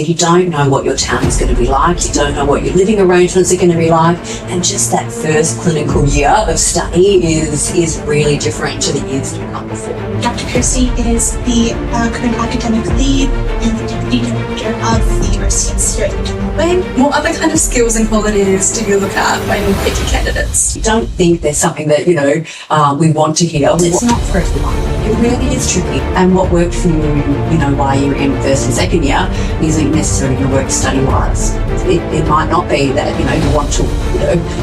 You don't know what your town is going to be like, you don't know what your living arrangements are going to be like, and just that first clinical year of study is really different to the years that come before. Dr. Kristy is the current academic lead and the deputy director of the RCS here at Untitled. What other kind of skills and qualities do you look at when picking candidates? You don't think there's something that, we want to hear. It's not for everyone. It really is tricky. And what worked for you, while you're in first and second year isn't necessarily going to work study-wise. It might not be that, you want to,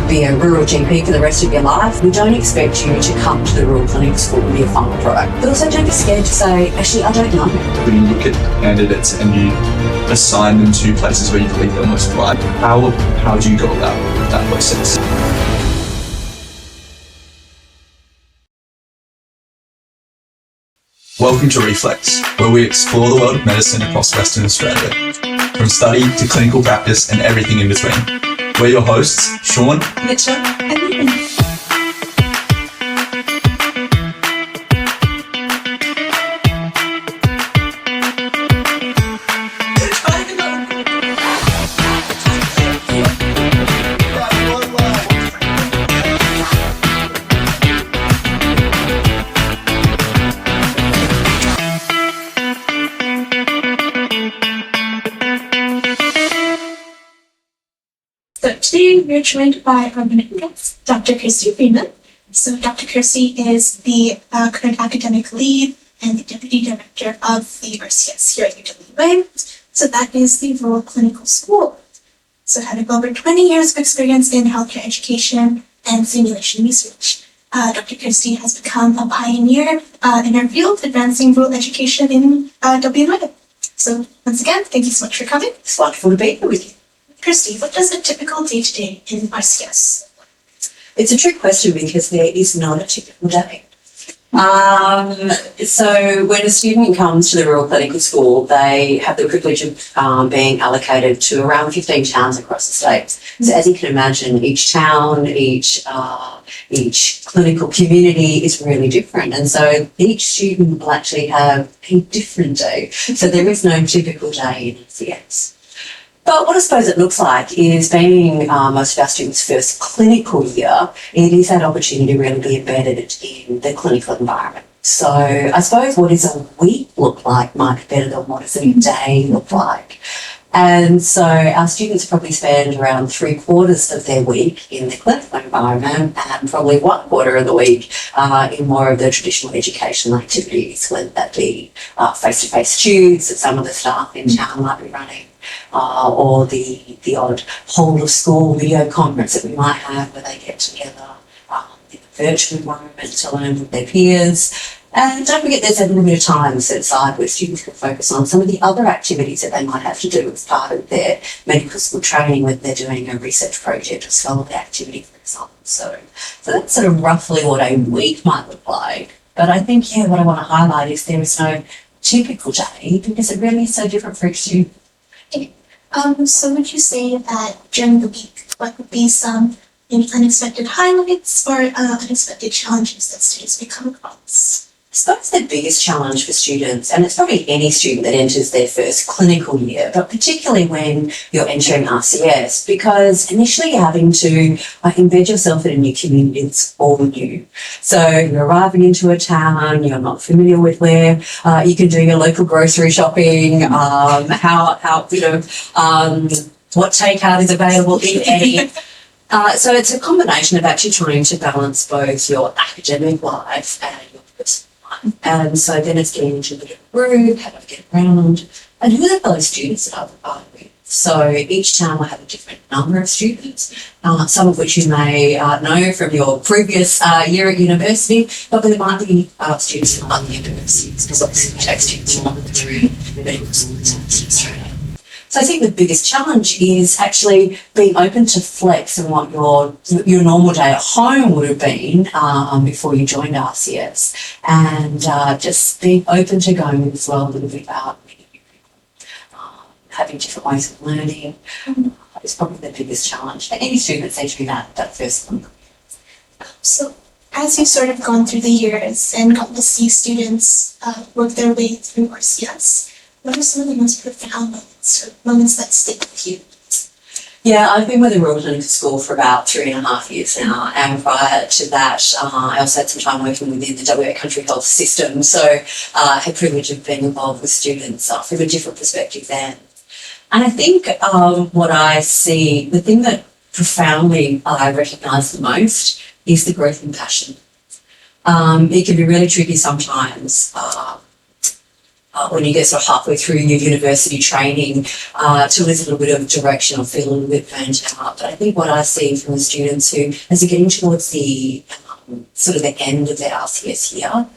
be a rural GP for the rest of your life. We don't expect you to come to the rural clinic school and be a final product. But also don't be scared to say, actually, I don't know. When you look at candidates and you assign them to places where you believe they'll most thrive, how do you go about that process? Welcome to Reflex, where we explore the world of medicine across Western Australia, from study to clinical practice and everything in between. We're your hosts, Sean, Nitya, and Laney. So today we're joined by our minute guest, Dr. Kristy Freeman. So Dr. Kristy is the current academic lead and the deputy director of the RCS here at UWA. So that is the Rural Clinical School. So having over 20 years of experience in healthcare education and simulation research, Dr. Kristy has become a pioneer in her field, advancing rural education in WA. So once again, thank you so much for coming. It's wonderful to be here with you. Kristy, what does a typical day-to-day in RCS? It's a trick question because there is not a typical day. So when a student comes to the Rural Clinical School, they have the privilege of being allocated to around 15 towns across the state. So as you can imagine, each town, each clinical community is really different. And so each student will actually have a different day. So there is no typical day in RCS. But what I suppose it looks like is being most of our students' first clinical year, it is that opportunity to really be embedded in the clinical environment. So I suppose what does a week look like might be better than what does a day look like. And so our students probably spend around 3/4 of their week in the clinical environment and probably 1/4 of the week in more of the traditional educational activities, whether that be face-to-face students that some of the staff in town might be running. Or the odd whole of school video conference that we might have where they get together in a virtual environment to learn with their peers. And don't forget there's a little bit of time set aside where students can focus on some of the other activities that they might have to do as part of their medical school training when they're doing a research project or scholarly activity, for example. So that's sort of roughly what a week might look like. But I think, what I want to highlight is there is no typical day because it really is so different for each student. Okay. So would you say that during the week, what would be some unexpected highlights or unexpected challenges that students may come across? I suppose the biggest challenge for students, and it's probably any student that enters their first clinical year, but particularly when you're entering RCS, because initially you're having to embed yourself in a new community that's all new. So you're arriving into a town, you're not familiar with where you can do your local grocery shopping, what takeout is available, if any. So it's a combination of actually trying to balance both your academic life and your personal life. And so then it's getting into the group, how to get around, and who are those students that are with. So each town will have a different number of students, some of which you may know from your previous year at university, but there might be students from other universities, because obviously we take students from other medical schools in Australia. So I think the biggest challenge is actually being open to flex and what your normal day at home would have been before you joined RCS, and just being open to going as well a little bit about having different ways of learning is probably the biggest challenge for any student that's entering that first one. So as you've sort of gone through the years and gotten to see students work their way through RCS, what are some of the most profound moments sort of moments that stick with you? Yeah, I've been with the Royal Clinical School for about 3.5 years now, and prior to that, I also had some time working within the WA Country Health System, so I had the privilege of being involved with students from a different perspective then. And I think what I see, the thing that profoundly I recognise the most is the growth in passion. It can be really tricky sometimes when you get sort of halfway through your university training to lose a little bit of direction or feel a little bit burnt out. But I think what I see from the students who, as they're getting towards the sort of the end of their RCS year,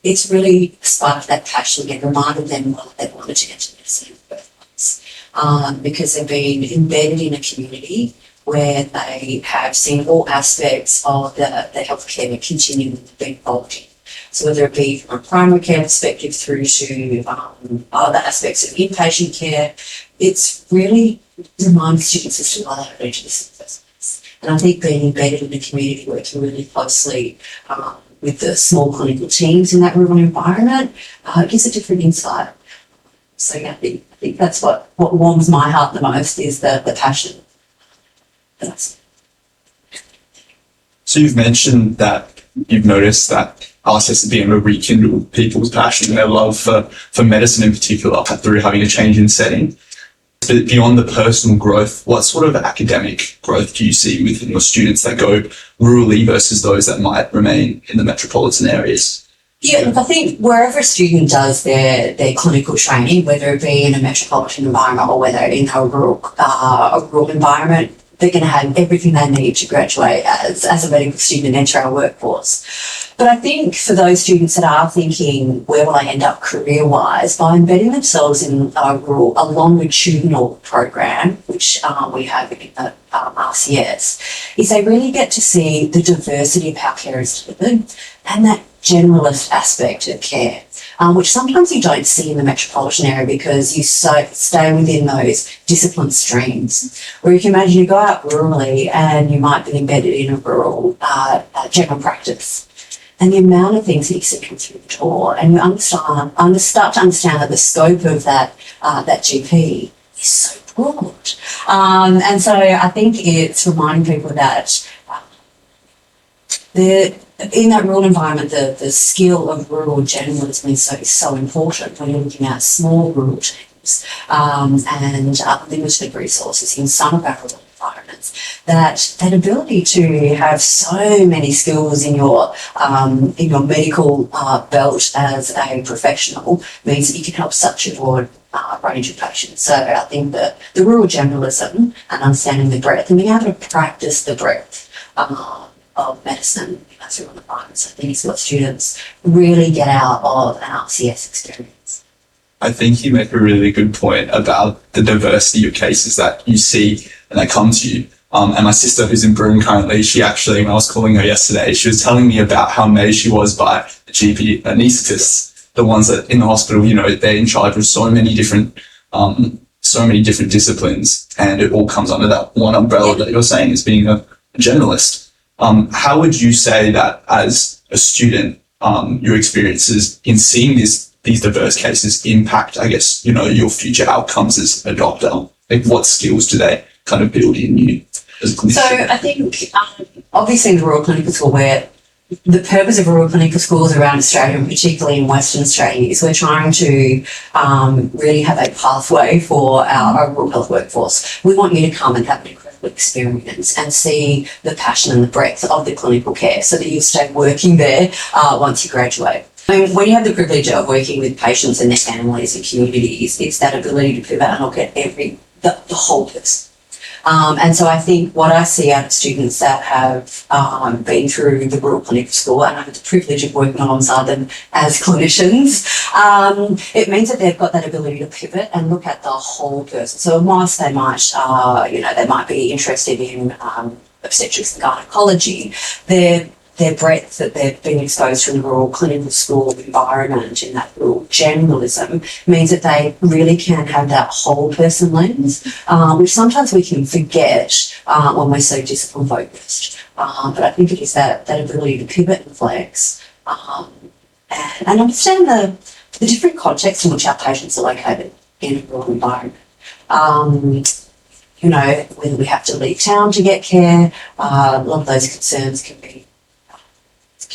it's really sparked that passion again, reminded them why they wanted to enter medicine in the first place. Because they've been embedded in a community where they have seen all aspects of the healthcare continuum that they've been involved in. So whether it be from a primary care perspective through to other aspects of inpatient care, it's really reminding students as to why they enter this in the first place. And I think being embedded in a community, working really closely with the small clinical teams in that rural environment gives a different insight. So yeah, I think that's what warms my heart the most is the passion. So you've mentioned that you've noticed that RCS is being able to rekindle people's passion and their love for medicine in particular through having a change in setting. But beyond the personal growth, what sort of academic growth do you see within your students that go rurally versus those that might remain in the metropolitan areas? Yeah, look, I think wherever a student does their clinical training, whether it be in a metropolitan environment or whether in a rural environment, they're going to have everything they need to graduate as a medical student and enter our workforce. But I think for those students that are thinking, where will I end up career-wise, by embedding themselves in a longitudinal program, which we have in the RCS, is they really get to see the diversity of how care is delivered and that generalist aspect of care, which sometimes you don't see in the metropolitan area because you stay within those discipline streams. Where you can imagine you go out rurally and you might be embedded in a rural general practice. And the amount of things that you see come through the door, and you start to understand that the scope of that GP is so broad. And so I think it's reminding people that in that rural environment, the skill of rural generalism is so important when you're looking at small rural teams and limited resources in some of our rural environments. That ability to have so many skills in your medical belt as a professional means that you can help such a broad range of patients. So I think the rural generalism and understanding the breadth and being able to practice the breadth of medicine through environments, I think is what students really get out of an RCS experience. I think you make a really good point about the diversity of cases that you see and that come to you. And my sister, who's in Broome currently, she actually, when I was calling her yesterday, she was telling me about how amazed she was by the GP anaesthetists, the ones that in the hospital, they're in charge of so many different disciplines, and it all comes under that one umbrella that you're saying as being a generalist. How would you say that as a student, your experiences in seeing these diverse cases impact, I guess, your future outcomes as a doctor? Like, what skills do they kind of build in you as a clinician? So I think, obviously in the Royal Clinical School, where the purpose of rural clinical schools around Australia, and particularly in Western Australia, is we're trying to really have a pathway for our rural health workforce. We want you to come and have an incredible experience and see the passion and the breadth of the clinical care so that you stay working there once you graduate. I mean, when you have the privilege of working with patients and their families and communities, it's that ability to pivot and look at the whole person. And so I think what I see out of students that have been through the Royal Clinical School, and I have the privilege of working alongside them as clinicians, it means that they've got that ability to pivot and look at the whole person. So whilst they might be interested in obstetrics and gynecology, their breadth that they've been exposed to in the Royal Clinical School environment, in that rural generalism, means that they really can have that whole person lens, which sometimes we can forget when we're so discipline focused. But I think it is that ability to pivot and flex and understand the different contexts in which our patients are located in a rural environment. Whether we have to leave town to get care, a lot of those concerns can be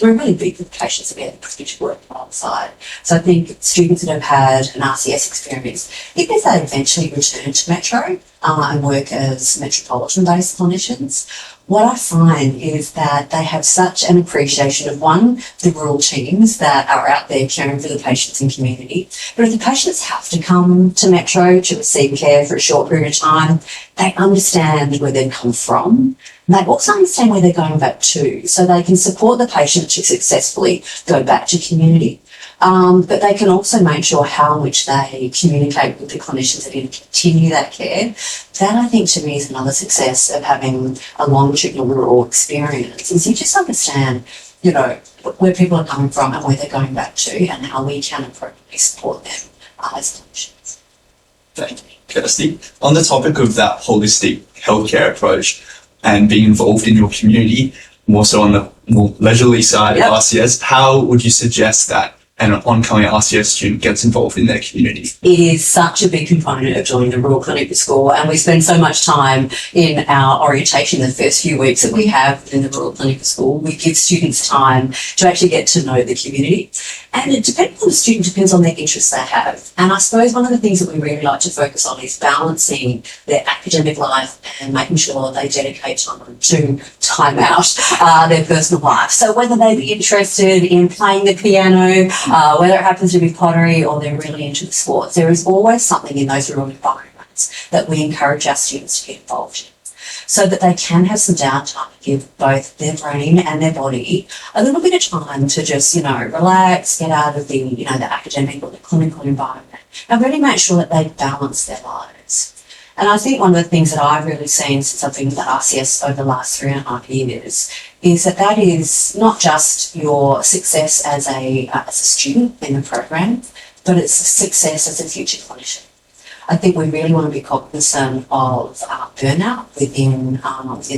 really big implications of getting privilege work alongside. So I think students that have had an RCS experience, even if they eventually return to Metro and work as metropolitan-based clinicians, what I find is that they have such an appreciation of, one, the rural teams that are out there caring for the patients in community. But if the patients have to come to Metro to receive care for a short period of time, they understand where they've come from. And they also understand where they're going back to, so they can support the patient to successfully go back to community. But they can also make sure how much they communicate with the clinicians that are going to continue that care. That, I think, to me is another success of having a longitudinal rural experience, is you just understand, where people are coming from and where they're going back to, and how we can appropriately support them as clinicians. Thank you, Kirsty. On the topic of that holistic healthcare approach and being involved in your community, more so on the more leisurely side of RCS, how would you suggest that an oncoming RCS student gets involved in their community? It is such a big component of joining the rural clinic for school, and we spend so much time in our orientation the first few weeks that we have in the rural clinic for school. We give students time to actually get to know the community, and it depends on the student, depends on their interests they have. And I suppose one of the things that we really like to focus on is balancing their academic life and making sure they dedicate time out their personal life. So whether they be interested in playing the piano, whether it happens to be pottery, or they're really into the sports, there is always something in those rural environments that we encourage our students to get involved in, so that they can have some downtime to give both their brain and their body a little bit of time to just, relax, get out of the, the academic or the clinical environment, and really make sure that they balance their lives. And I think one of the things that I've really seen since I've been with RCS over the last 3.5 years is that is not just your success as a student in the program, but it's success as a future clinician. I think we really want to be cognizant of burnout within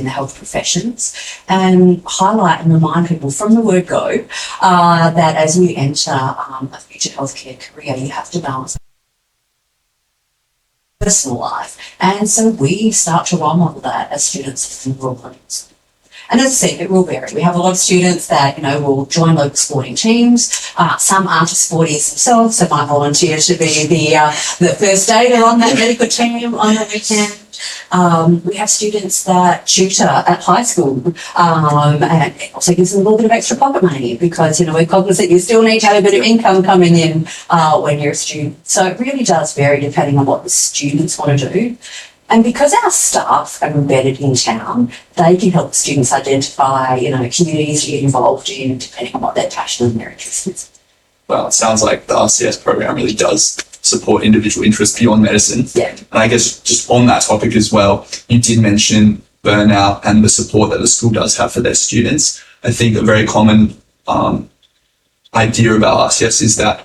the health professions, and highlight and remind people from the word go that as you enter a future healthcare career, you have to balance personal life. And so we start to role model that as students in rural clinics. And as I said, it will vary. We have a lot of students that, will join local sporting teams. Some aren't as sporty as themselves, so might volunteer to be the first aider on that medical team on the weekend. We have students that tutor at high school, and it also gives them a little bit of extra pocket money because, we're cognizant you still need to have a bit of income coming in when you're a student. So it really does vary depending on what the students want to do. And because our staff are embedded in town, they can help students identify, communities to get involved in depending on what their passion and their interest is. Well, it sounds like the RCS program really does support individual interests beyond medicine. Yeah. And I guess just on that topic as well, you did mention burnout and the support that the school does have for their students. I think a very common idea about RCS is that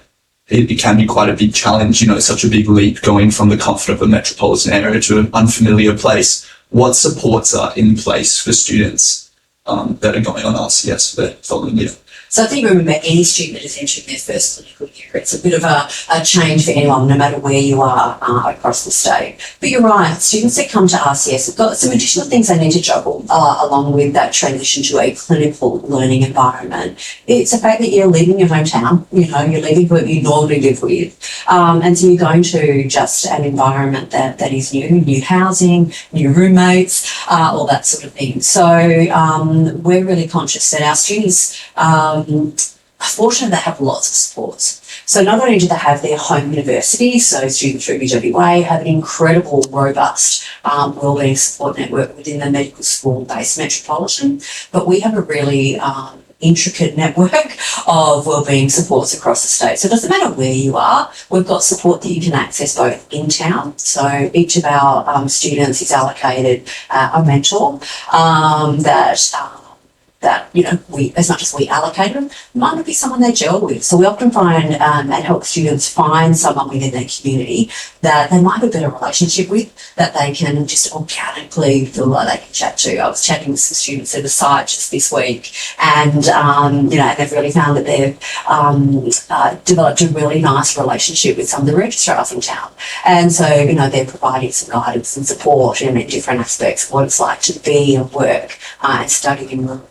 it can be quite a big challenge, such a big leap going from the comfort of a metropolitan area to an unfamiliar place. What supports are in place for students that are going on RCS for the following year? So I think remember any student that is entering their first clinical year, it's a bit of a change for anyone, no matter where you are across the state. But you're right, students that come to RCS have got some additional things they need to juggle along with that transition to a clinical learning environment. It's the fact that you're leaving your hometown, you're leaving who you normally live with. And so you're going to just an environment that is new housing, new roommates, all that sort of thing. So we're really conscious that our students are fortunate they have lots of supports. So not only do they have their home university, so students through BWA have an incredible, robust wellbeing support network within the medical school-based metropolitan, but we have a really intricate network of wellbeing supports across the state. So it doesn't matter where you are, we've got support that you can access both in town. So each of our students is allocated a mentor that that, we, as much as we allocate them, might not be someone they gel with. So we often find and help students find someone within their community that they might have a better relationship with, that they can just organically feel like they can chat to. I was chatting with some students at a site just this week, and they've really found that they've developed a really nice relationship with some of the registrars in town. And so, they're providing some guidance and support in different aspects of what it's like to be and work and study in rural.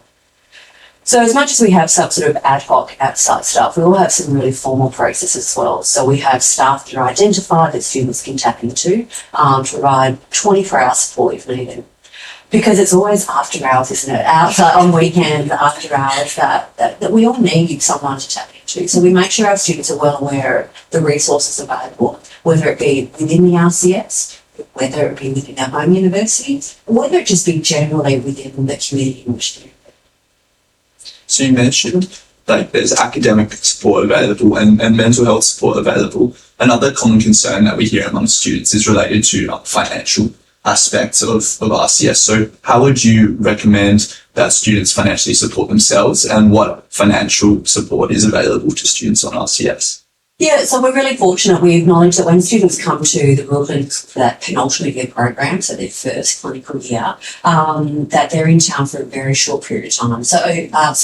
So as much as we have some sort of ad hoc outside stuff, we all have some really formal processes as well. So we have staff that are identified that students can tap into to provide 24-hour support if needed. Because it's always after hours, isn't it? Outside on weekends, after hours, that we all need someone to tap into. So we make sure our students are well aware of the resources available, whether it be within the RCS, whether it be within their home university, or whether it just be generally within the community in which they're. So you mentioned there's academic support available and mental health support available. Another common concern that we hear among students is related to financial aspects of RCS. So how would you recommend that students financially support themselves, and what financial support is available to students on RCS? Yeah, so we're really fortunate. We acknowledge that when students come to the rural clinic, that penultimate year program, so their first clinical year, that they're in town for a very short period of time. So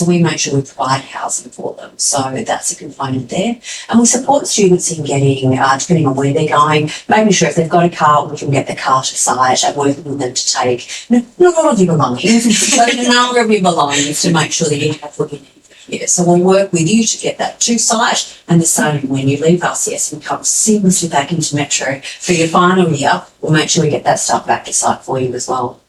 we make sure we provide housing for them. So that's a component there. And we support students in getting, depending on where they're going, making sure if they've got a car, we can get the car to site and working with them to take not all of your belongings, but a number of your belongings to make sure that you have what you need. Yeah, so we'll work with you to get that to site, and the same when you leave RCS and come seamlessly back into Metro for your final year, we'll make sure we get that stuff back to site for you as well.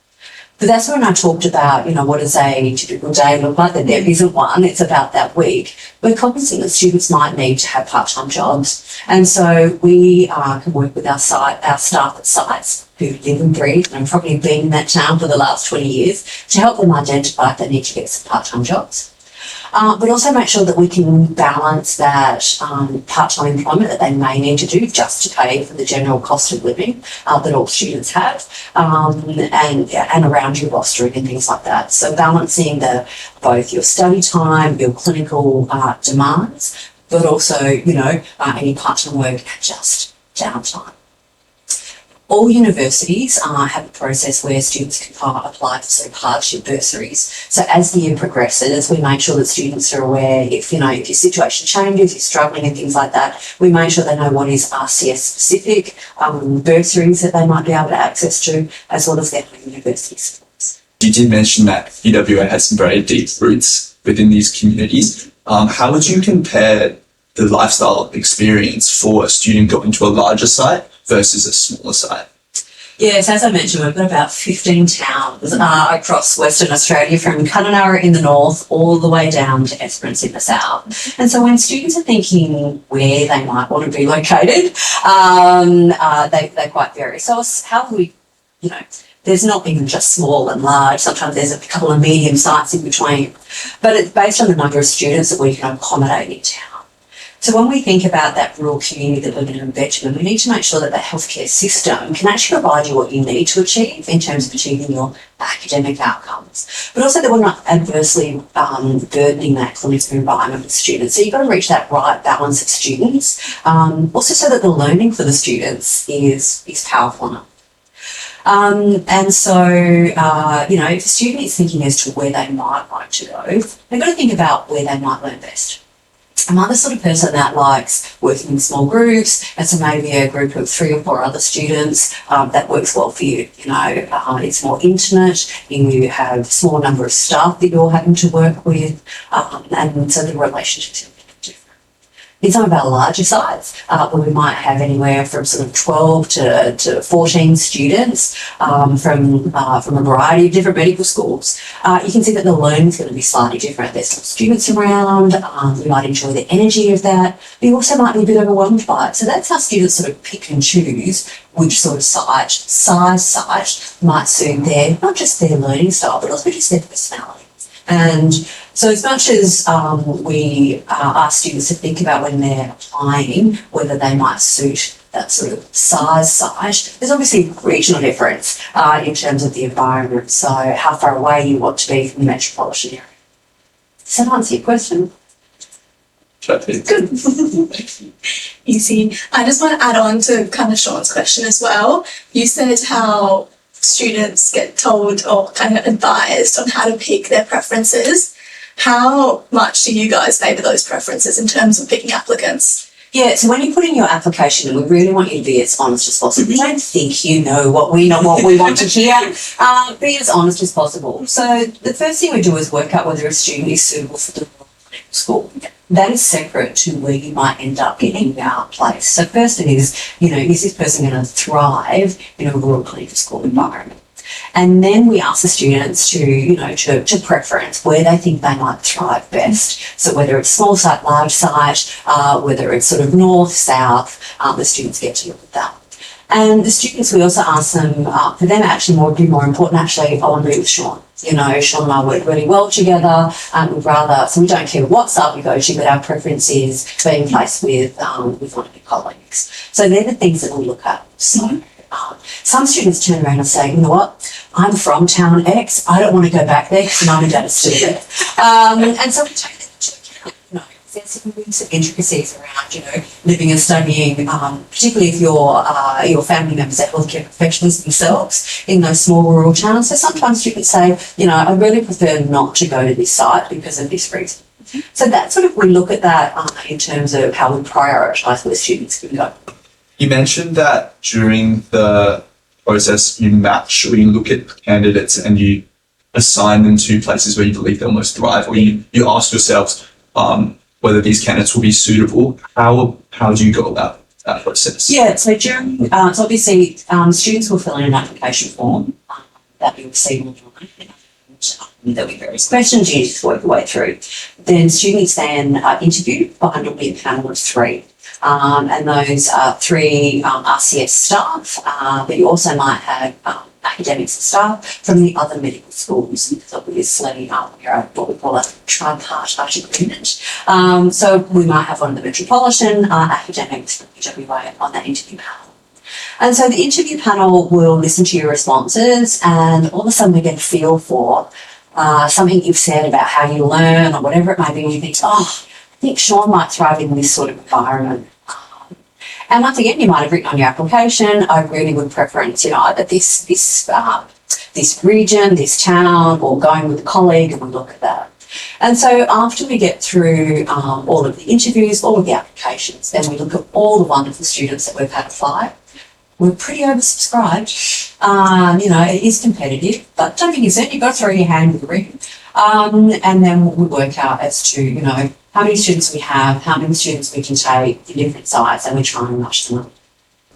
But that's when I talked about, what does a typical day look like? That there isn't one, it's about that week. We're cognizant that students might need to have part-time jobs. And so we can work with our staff at sites who live and breathe and probably been in that town for the last 20 years to help them identify if they need to get some part-time jobs. But also make sure that we can balance that part-time employment that they may need to do just to pay for the general cost of living that all students have, and around your rostering and things like that. So balancing both your study time, your clinical demands, but also, any part-time work and just downtime. All universities have a process where students can apply for sort of hardship bursaries. So as the year progresses, we make sure that students are aware if your situation changes, you're struggling and things like that, we make sure they know what is RCS specific bursaries that they might be able to access to, as well as their home university supports. You did mention that UWA has some very deep roots within these communities. How would you compare the lifestyle experience for a student going to a larger site versus a smaller site? Yes, as I mentioned, we've got about 15 towns across Western Australia, from Kununurra in the north all the way down to Esperance in the south. And so when students are thinking where they might want to be located, they quite vary. So how do we, there's not even just small and large. Sometimes there's a couple of medium sites in between. But it's based on the number of students that we can accommodate in town. So when we think about that rural community that we're going to embed in, we need to make sure that the healthcare system can actually provide you what you need to achieve in terms of achieving your academic outcomes, but also that we're not adversely burdening that clinical environment with students. So you've got to reach that right balance of students, also so that the learning for the students is powerful enough. And so, if a student is thinking as to where they might like to go, they've got to think about where they might learn best. I'm the sort of person that likes working in small groups, and so maybe a group of 3 or 4 other students, that works well for you. It's more intimate, you have a small number of staff that you're having to work with, and so the relationships are different. In some of our larger sites, where we might have anywhere from sort of 12 to 14 students from a variety of different medical schools, you can see that the learning is going to be slightly different. There's some students around, you might enjoy the energy of that, but you also might be a bit overwhelmed by it. So that's how students sort of pick and choose which sort of size might suit not just their learning style, but also just their personality. And so as much as we ask students to think about when they're applying whether they might suit that sort of size site, there's obviously regional difference in terms of the environment. So how far away you want to be from the metropolitan area. Does that answer your question? Perfect. Good. Easy. I just want to add on to kind of Sean's question as well. You said how students get told or kind of advised on how to pick their preferences. How much do you guys favour those preferences in terms of picking applicants? Yeah, so when you put in your application, we really want you to be as honest as possible. We don't think you know what we want to hear. Be as honest as possible. So the first thing we do is work out whether a student is suitable for the school. That is separate to where you might end up getting our place. So first it is, is this person going to thrive in a rural clinical school environment? And then we ask the students to preference where they think they might thrive best. So whether it's small site, large site, whether it's sort of north, south, the students get to look at that. And the students, we also ask them, for them actually more important, actually, I want to be with Sean. Sean and I work really well together. So we don't care what site we go to, but our preference is being placed with one of your colleagues. So they're the things that we look at. So some students turn around and say, you know what, I'm from town X, I don't want to go back there because mum and dad are still there. And so we take that into account. There's some intricacies around, living and studying, particularly if your family members are healthcare professionals themselves in those small rural towns. So sometimes students say, I really prefer not to go to this site because of this reason. So that's sort of, we look at that in terms of how we prioritise where students can go. You mentioned that during the process you match or you look at candidates and you assign them to places where you believe they'll most thrive, or you ask yourselves whether these candidates will be suitable. How do you go about that process? Yeah, so so obviously students will fill in an application form that we receive online. There'll be various questions you need to work your way through. Then students then are interviewed by a panel of three. And those are three RCS staff, but you also might have academics and staff from the other medical schools, because obviously we're what we call a tripartite agreement. So we might have one of the metropolitan academics from UWA on that interview panel. And so the interview panel will listen to your responses, and all of a sudden we get a feel for something you've said about how you learn or whatever it may be, and you think, I think Sean might thrive in this sort of environment. And once again, you might have written on your application, I really would preference, either this region, this town, or going with a colleague, and we look at that. And so after we get through all of the interviews, all of the applications, then we look at all the wonderful students that we've had apply. We're pretty oversubscribed. It is competitive, but don't be concerned, you've got to throw your hand in the ring. And then we work out as to, how many students we have, how many students we can take in different sites, and we try and match them up.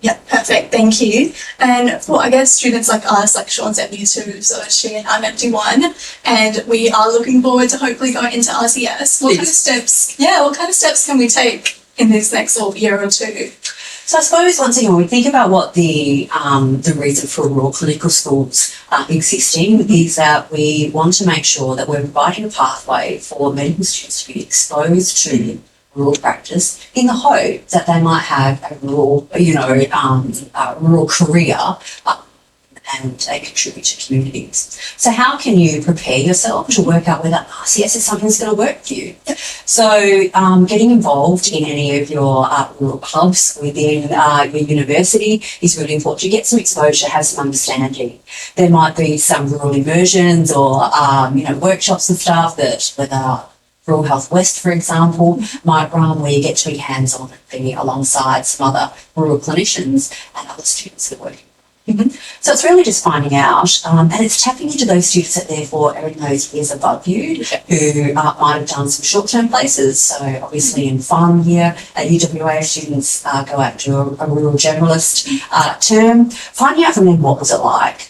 Yeah, perfect. Thank you. And I guess students like us, like Sean's MD2, so she and I'm MD1, and we are looking forward to hopefully going into RCS. What kind of steps can we take in this next year or two? So I suppose once again, when we think about what the reason for rural clinical schools existing is that we want to make sure that we're providing a pathway for medical students to be exposed to rural practice in the hope that they might have a rural career and they contribute to communities. So how can you prepare yourself to work out whether RCS is something that's going to work for you? So getting involved in any of your rural clubs within your university is really important. You get some exposure, have some understanding. There might be some rural immersions or workshops and stuff that whether Rural Health West, for example, might run, where you get to be hands-on and be alongside some other rural clinicians and other students that are working. So it's really just finding out, and it's tapping into those students that therefore are in those years above you who might have done some short-term places. So obviously in farm here at UWA, students go out to a rural generalist term, finding out from them what was it like,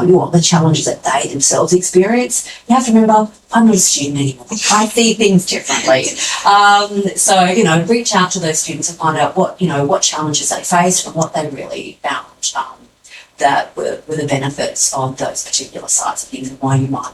what the challenges that they themselves experience. You have to remember, I'm not a student anymore. I see things differently. So reach out to those students and find out what challenges they faced and what they really found that were the benefits of those particular sites and things and why you might.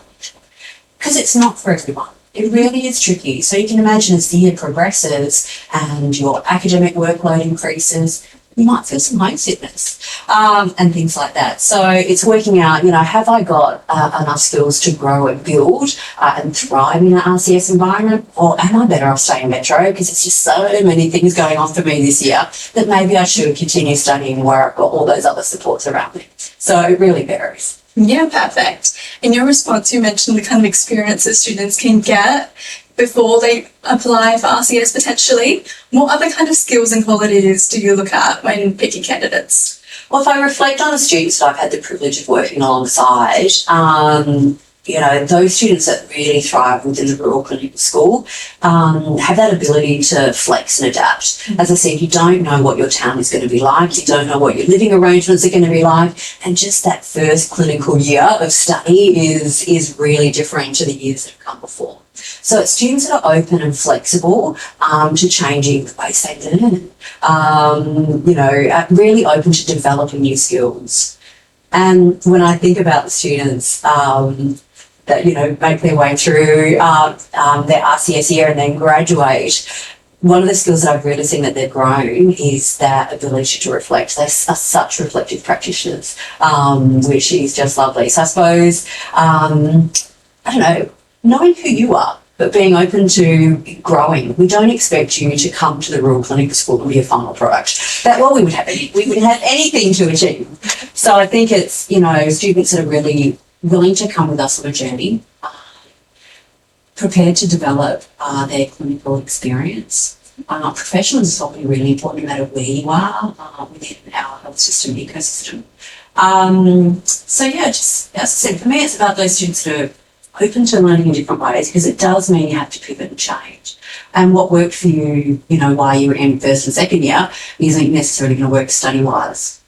Because it's not for everyone. It really is tricky. So you can imagine as the year progresses and your academic workload increases, you might feel some homesickness, and things like that. So it's working out, have I got enough skills to grow and build and thrive in an RCS environment, or am I better off staying Metro because it's just so many things going on for me this year that maybe I should continue studying where I've got all those other supports around me. So it really varies. Yeah, perfect. In your response, you mentioned the kind of experiences students can get before they apply for RCS potentially. What other kind of skills and qualities do you look at when picking candidates? Well, if I reflect on the students that I've had the privilege of working alongside, those students that really thrive within the rural clinical school have that ability to flex and adapt. As I said, you don't know what your town is going to be like, you don't know what your living arrangements are going to be like, and just that first clinical year of study is really different to the years that have come before. So it's students that are open and flexible to changing the ways they learn, really open to developing new skills. And when I think about the students that, make their way through their RCS year and then graduate, one of the skills that I've really seen that they've grown is that ability to reflect. They are such reflective practitioners, which is just lovely. So I suppose, knowing who you are, but being open to growing. We don't expect you to come to the rural clinical school and be a final product. We would have anything to achieve. So I think it's, students that are really willing to come with us on a journey, prepared to develop their clinical experience. Professionals is probably really important no matter where you are within our health system ecosystem. Just as I said, for me, it's about those students that are open to learning in different ways, because it does mean you have to pivot and change. And what worked for you, while you were in first and second year, isn't necessarily going to work study-wise.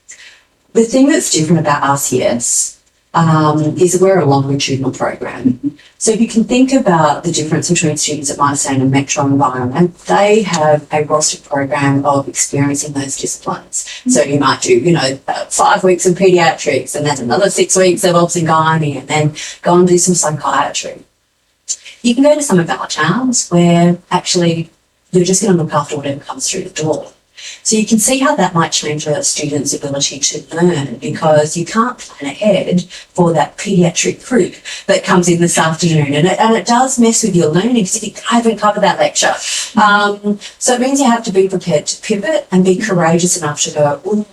The thing that's different about RCS is that we're a longitudinal program. So if you can think about the difference between students that might stay in a metro environment, they have a rostered program of experiencing those disciplines. So you might do, 5 weeks of paediatrics and then another 6 weeks of obs and gynae, and then go and do some psychiatry. You can go to some of our towns where actually you're just going to look after whatever comes through the door. So you can see how that might change a student's ability to learn, because you can't plan ahead for that paediatric group that comes in this afternoon. And it does mess with your learning because you haven't covered that lecture. So it means you have to be prepared to pivot and be courageous enough to go, ooh,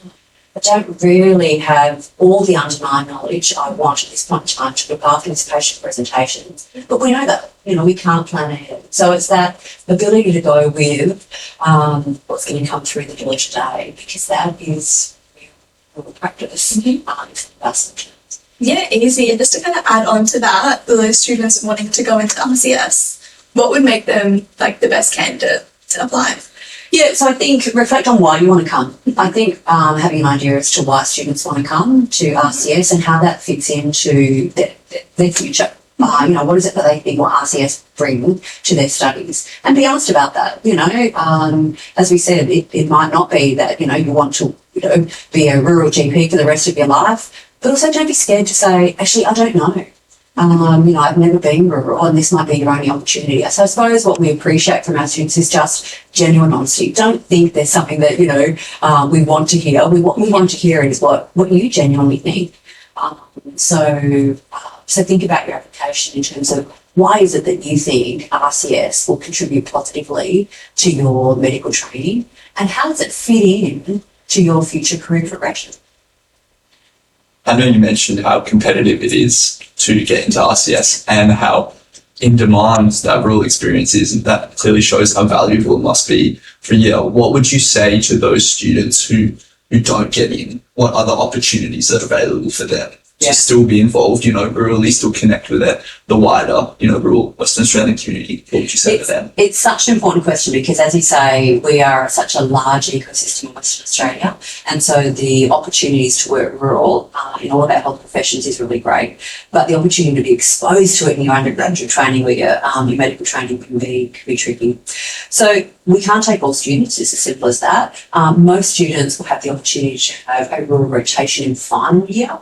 I don't really have all the underlying knowledge I want at this point in time to look after this patient presentation. But we know that, we can't plan ahead. So it's that ability to go with what's going to come through the door today, because that is real practice. Yeah, easy. And just to kind of add on to that, for those students wanting to go into RCS, what would make them the best candidate to apply? Yeah, so I think reflect on why you want to come. I think having an idea as to why students want to come to RCS and how that fits into their future. What is it that they think will RCS bring to their studies? And be honest about that. As we said, it might not be that, you want to, be a rural GP for the rest of your life, but also don't be scared to say, actually, I don't know. I've never been rural and this might be your only opportunity. So I suppose what we appreciate from our students is just genuine honesty. Don't think there's something that, we want to hear. What we want to hear is what you genuinely think. So think about your application in terms of why is it that you think RCS will contribute positively to your medical training, and how does it fit in to your future career progression? I know you mentioned how competitive it is to get into RCS and how in demand that rural experience is, and that clearly shows how valuable it must be for you. What would you say to those students who don't get in? What other opportunities are available for them to still be involved, rurally, still connect with the wider, rural Western Australian community? What would you say to them? It's such an important question because, as you say, we are such a large ecosystem in Western Australia, and so the opportunities to work rural in all of our health professions is really great, but the opportunity to be exposed to it in your undergraduate training or your medical training can be tricky. So we can't take all students, it's as simple as that. Most students will have the opportunity to have a rural rotation in final year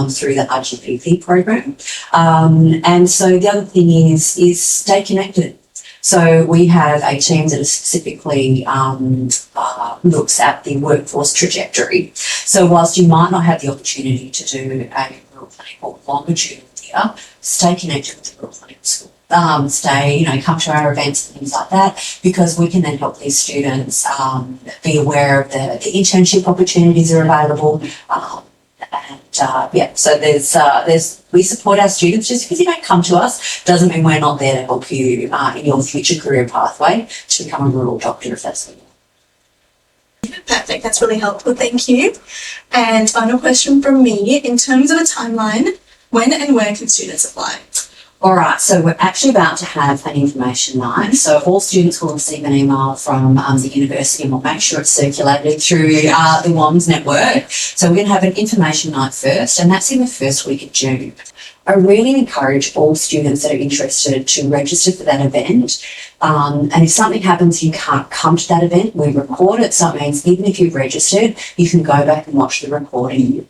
through the RGPP program. And so the other thing is stay connected. So we have a team that specifically looks at the workforce trajectory. So whilst you might not have the opportunity to do a rural clinic or longitudinal year, stay connected with the rural clinic school. Come to our events and things like that, because we can then help these students be aware of the internship opportunities that are available. So we support our students. Just because you don't come to us doesn't mean we're not there to help you in your future career pathway to become a rural doctor if that's what you want. Perfect, that's really helpful, thank you. And final question from me, in terms of a timeline, when and where can students apply? All right, so we're actually about to have an information night. So all students will receive an email from the university, and we'll make sure it's circulated through the WOMS network. So we're going to have an information night first, and that's in the first week of June. I really encourage all students that are interested to register for that event. And if something happens, you can't come to that event, we record it. So it means even if you've registered, you can go back and watch the recording.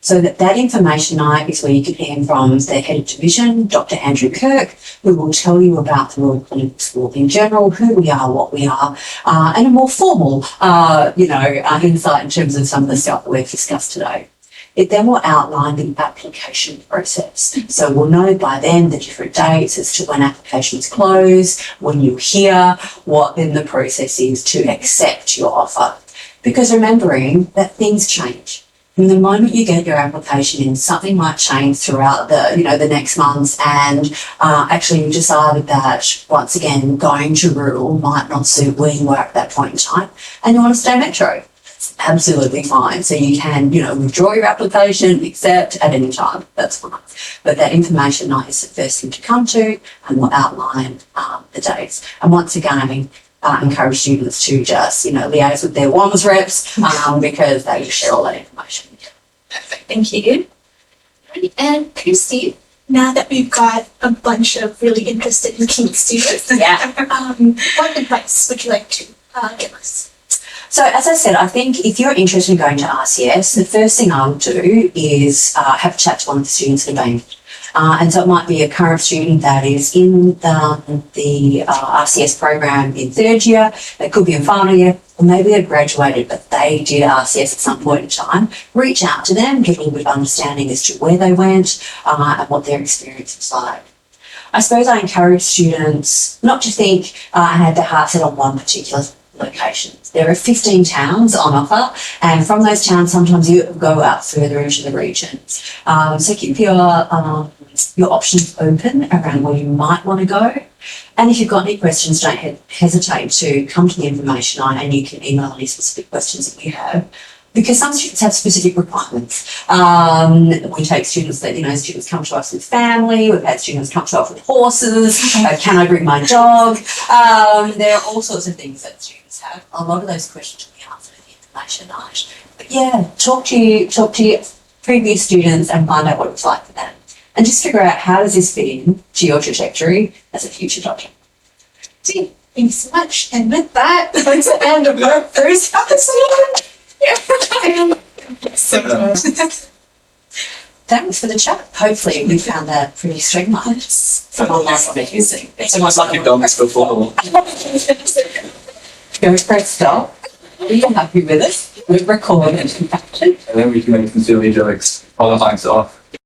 So that information night is where you can hear from the head of division, Dr. Andrew Kirk, who will tell you about the Royal Clinical School in general, who we are, what we are, and a more formal, insight in terms of some of the stuff that we've discussed today. It then will outline the application process. So we'll know by then the different dates as to when applications close, when you hear what then the process is to accept your offer. Because remembering that things change. From the moment you get your application in, something might change throughout the next months, and actually you decided that once again going to rural might not suit where you are at that point in time, and you want to stay metro. It's absolutely fine. So you can, withdraw your application, accept at any time. That's fine. But that information night is the first thing to come to, and we'll outline the dates. And once again, encourage students to just, liaise with their WOMS reps because they will share all that information with you. Perfect, thank you. And Kristy, now that we've got a bunch of really interested and keen students, what advice would you like to give us? So as I said, I think if you're interested in going to RCS, the first thing I would do is have a chat to one of the students that are being and so it might be a current student that is in the RCS program in third year, it could be in final year, or maybe they've graduated but they did RCS at some point in time. Reach out to them, get a little bit of understanding as to where they went and what their experience was like. I suppose I encourage students not to think and have their heart set on one particular locations. There are 15 towns on offer, and from those towns sometimes you go out further into the regions. So keep your options open around where you might want to go. And if you've got any questions, don't hesitate to come to the information line, and you can email any specific questions that you have. Because some students have specific requirements. We take students that, students come to us with family, we've had students come to us with horses, can I bring my dog? There are all sorts of things that students have. A lot of those questions will be answered in the information night. But yeah, talk to your previous students and find out what it's like for them. And just figure out how does this fit in to your trajectory as a future doctor. Thanks so much. And with that, that's the end of our first episode. Thanks for the chat. Hopefully we found that pretty streamlined. It's almost like you've done this before. Go press stop. Are you happy with us? We've recorded. And then we can make some silly jokes while the mic's off.